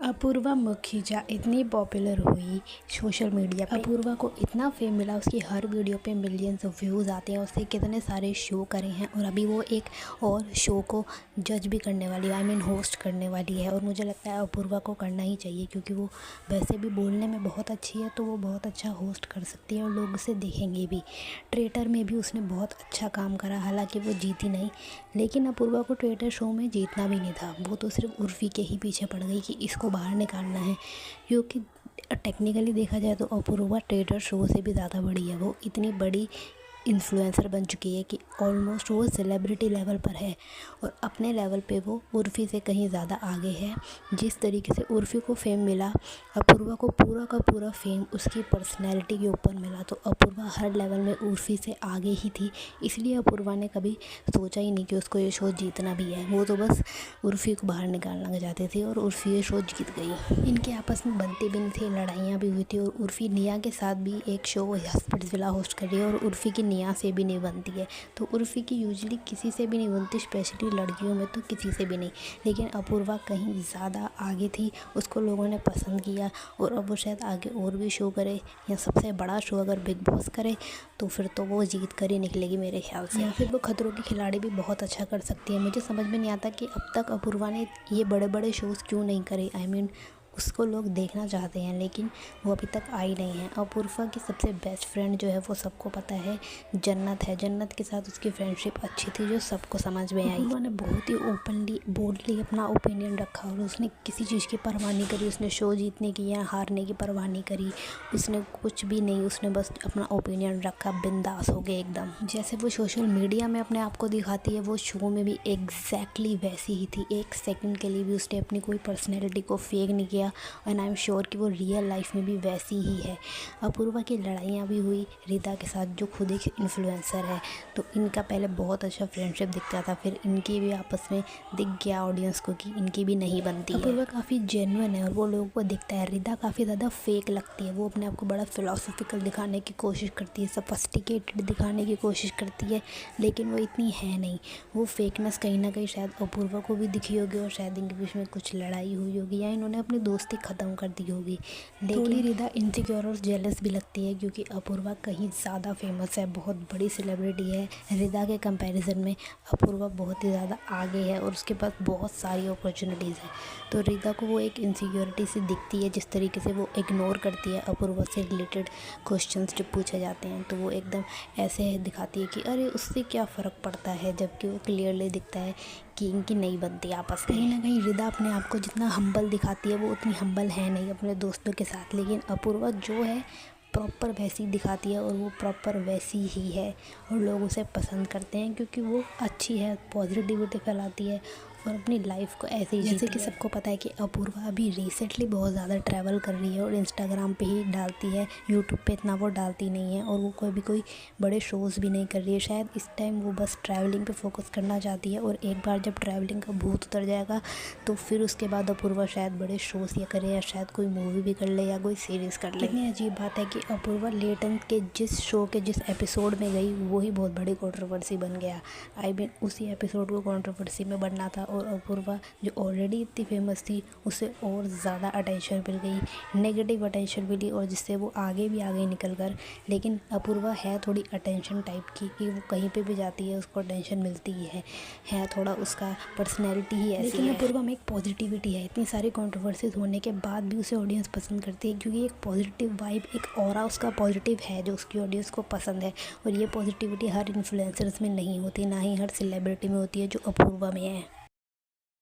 अपूर्वा मुखिजा इतनी पॉपुलर हुई social media पे। अपूर्वा को इतना फेम मिला, उसकी हर वीडियो पे मिलियंस ऑफ व्यूज़ आते हैं। उससे कितने सारे शो करे हैं और अभी वो एक और शो को जज भी करने वाली है, होस्ट करने वाली है। और मुझे लगता है अपूर्वा को करना ही चाहिए, क्योंकि वो वैसे भी बोलने में बहुत अच्छी है, तो वो बहुत अच्छा होस्ट कर सकती है और लोग उसे देखेंगे भी। ट्रेटर में भी उसने बहुत अच्छा काम करा, हालांकि वो जीती नहीं, लेकिन अपूर्वा को ट्रेटर शो में जीतना भी नहीं था। वो तो सिर्फ उर्फ़ी के ही पीछे पड़ गई कि इसको बाहर निकालना है, क्योंकि टेक्निकली देखा जाए तो अपूर्वा ट्रेडर शो से भी ज़्यादा बड़ी है। वो इतनी बड़ी इन्फ्लुएंसर बन चुकी है कि ऑलमोस्ट वो सेलिब्रिटी लेवल पर है, और अपने लेवल पे वो उर्फ़ी से कहीं ज़्यादा आगे है। जिस तरीके से उर्फ़ी को फेम मिला, अपूर्वा को पूरा का पूरा फेम उसकी पर्सनैलिटी के ऊपर मिला। तो अपूर्वा हर लेवल में उर्फ़ी से आगे ही थी, इसलिए अपूर्वा ने कभी सोचा ही नहीं कि उसको ये शो जीतना भी है। वो तो बस उर्फ़ी को बाहर निकालना चाहते थे और उर्फ़ी ये शो जीत गई। इनके आपस में बनती भी नहीं थी, लड़ाइयाँ भी हुई थी। और उर्फ़ी निया के साथ भी एक शो हस्पिटल्स होस्ट कर रही है, और उर्फ़ी की निया से भी नहीं बनती है। तो उर्फ़ी की यूजुअली किसी से भी नहीं बनती, स्पेशली लड़कियों में तो किसी से भी नहीं। लेकिन अपूर्वा कहीं ज़्यादा आगे थी, उसको लोगों ने पसंद किया, और अब वो शायद आगे और भी शो करे, या सबसे बड़ा शो अगर बिग बॉस करे तो फिर तो वो जीत कर ही निकलेगी मेरे ख्याल से। या फिर वो खतरों के खिलाड़ी भी बहुत अच्छा कर सकती है। मुझे समझ में नहीं आता कि अब तक अपूर्वा ने ये बड़े बड़े शोज़ क्यों नहीं करे। उसको लोग देखना चाहते हैं, लेकिन वो अभी तक आई नहीं है। अपूर्वा की सबसे बेस्ट फ्रेंड जो है वो सबको पता है, जन्नत है। जन्नत के साथ उसकी फ्रेंडशिप अच्छी थी, जो सबको समझ में आई। उन्होंने बहुत ही ओपनली बोल्डली अपना ओपिनियन रखा, और उसने किसी चीज़ की परवाह नहीं करी। उसने शो जीतने की या हारने की परवाह नहीं करी, उसने कुछ भी नहीं, उसने बस अपना ओपिनियन रखा, बिंदास हो गए एकदम। जैसे वो सोशल मीडिया में अपने आप को दिखाती है, वो शो में भी एग्जैक्टली वैसी ही थी। एक सेकंड के लिए भी उसने अपनी कोई पर्सनैलिटी को फेक नहीं किया, एंड आई एम श्योर कि वो रियल लाइफ में भी वैसी ही है। अपूर्वा की लड़ाइयाँ भी हुई रिदा के साथ, जो खुद एक इन्फ्लुएंसर है। तो इनका पहले बहुत अच्छा फ्रेंडशिप दिखता था, फिर इनकी भी आपस में दिख गया ऑडियंस को कि इनकी भी नहीं बनती है। अपूर्वा काफ़ी जेन्युइन है और वो लोगों को दिखता है। रिदा काफ़ी ज़्यादा फेक लगती है, वो अपने आप को बड़ा फिलोसॉफिकल दिखाने की कोशिश करती है, सफिस्टिकेटेड दिखाने की कोशिश करती है, लेकिन वो इतनी है नहीं। वो फेकनेस कहीं ना कहीं शायद अपूर्वा को भी दिखी होगी, और शायद इनके बीच में कुछ लड़ाई हुई होगी, या इन्होंने अपनी दोस्ती ख़त्म कर दी होगी। लेकिन रिदा इनसिक्योर और जेलस भी लगती है, क्योंकि अपूर्वा कहीं ज़्यादा फेमस है, बहुत बड़ी सेलिब्रिटी है। रिदा के कंपैरिजन में अपूर्वा बहुत ही ज़्यादा आगे है, और उसके पास बहुत सारी अपॉर्चुनिटीज़ हैं। तो रिदा को वो एक इनसिक्योरिटी सी दिखती है, जिस तरीके से वो इग्नोर करती है अपूर्वा से रिलेटेड क्वेश्चंस जब पूछे जाते हैं, तो वो एकदम ऐसे दिखाती है कि अरे उससे क्या फ़र्क पड़ता है, जबकि वो क्लियरली दिखता है कि इनकी नहीं बनती आपस में। कहीं ना कहीं रिदा अपने आप को जितना हम्बल दिखाती है, वो उतनी हम्बल है नहीं अपने दोस्तों के साथ। लेकिन अपूर्वा जो है प्रॉपर वैसी दिखाती है, और वो प्रॉपर वैसी ही है, और लोग उसे पसंद करते हैं क्योंकि वो अच्छी है, पॉजिटिविटी फैलाती है, और अपनी लाइफ को ऐसे ही जैसे कि सबको पता है कि अपूर्वा अभी रिसेंटली बहुत ज़्यादा ट्रैवल कर रही है, और इंस्टाग्राम पे ही डालती है, यूट्यूब पे इतना वो डालती नहीं है, और वो कोई बड़े शोज़ भी नहीं कर रही है। शायद इस टाइम वो बस ट्रैवलिंग पे फोकस करना चाहती है, और एक बार जब ट्रैवलिंग का भूत उतर जाएगा तो फिर उसके बाद अपूर्वा शायद बड़े शोज़ या करे, या शायद कोई मूवी भी कर ले, या कोई सीरीज़ कर ले। इतनी अजीब बात है कि अपूर्वा लेटेंट के जिस शो के जिस एपिसोड में गई, वही बहुत बड़ी कंट्रोवर्सी बन गया। उसी एपिसोड को कंट्रोवर्सी में बनना था, और अपूर्वा जो ऑलरेडी इतनी फेमस थी, उसे और ज़्यादा अटेंशन मिल गई, नेगेटिव अटेंशन मिली, और जिससे वो आगे भी आगे निकल कर। लेकिन अपूर्वा है थोड़ी अटेंशन टाइप की, कि वो कहीं पे भी जाती है उसको अटेंशन मिलती ही है थोड़ा उसका पर्सनैलिटी ही ऐसी है। लेकिन अपूर्वा में एक पॉजिटिविटी है, इतनी सारी कंट्रोवर्सीज होने के बाद भी उसे ऑडियंस पसंद करती है, क्योंकि एक पॉजिटिव वाइब, एक ऑरा उसका पॉजिटिव है, जो उसकी ऑडियंस को पसंद है। और ये पॉजिटिविटी हर इन्फ्लुएंसर्स में नहीं होती, ना ही हर सेलिब्रिटी में होती है, जो अपूर्वा में है।